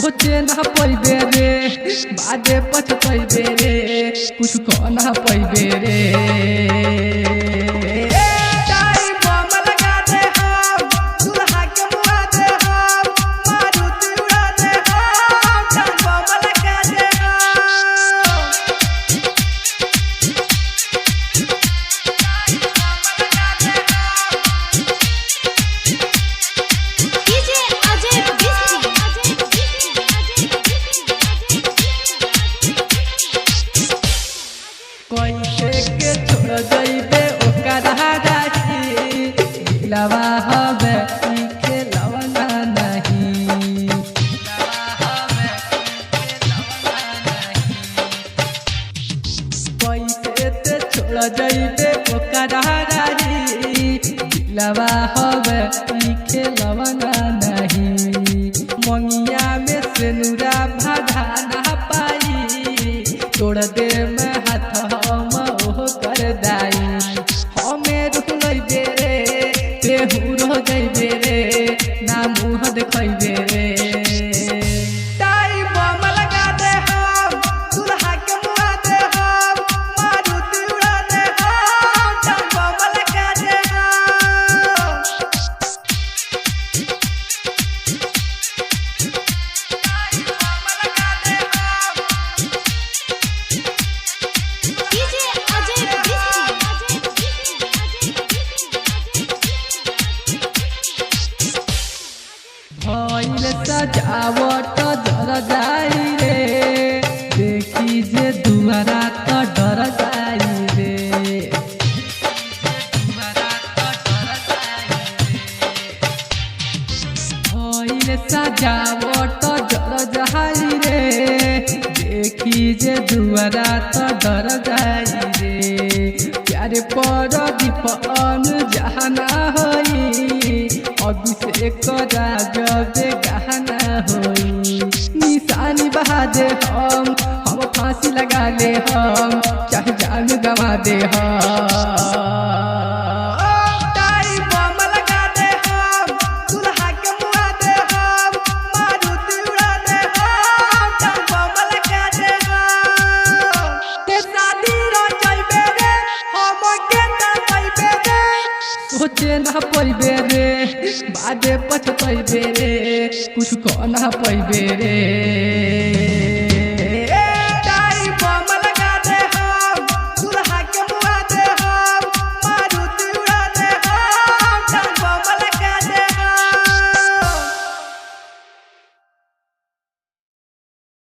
सोचे ना पैबे रे बादे पछतैबे रे कुछ कह ना पैबे रे। कैसे के छोड़ जइबे ओकरा राखी दिलवा हवे के लवना नहीं कैसे ते छोड़ जइबे ओकरा राखी दिलवा हवे के लवना नहीं मंगिया में से नुरा भागा ना पाई तोड़ दे में हाथ हम ओह कर दाई हमें रुक लइबे रे तेहू रह जइबे रे ना मुँह देखइबे रे। भइल सजावट जर जाई रे देखी जे दुआरा त डर जाई रे भइल सजावट जर जाई रे देखी जे दुआरा त डर जाई रे प्यारे पर दीपन जहाना होई अभिषेक राजबे गहना होई निशानी बहा दे हम फांसी लगा ले हम चाहे जान गवा दे हम। सोचे ना पैबे रे बादे पछतैबे रे कुछ कह ना पैबे रे।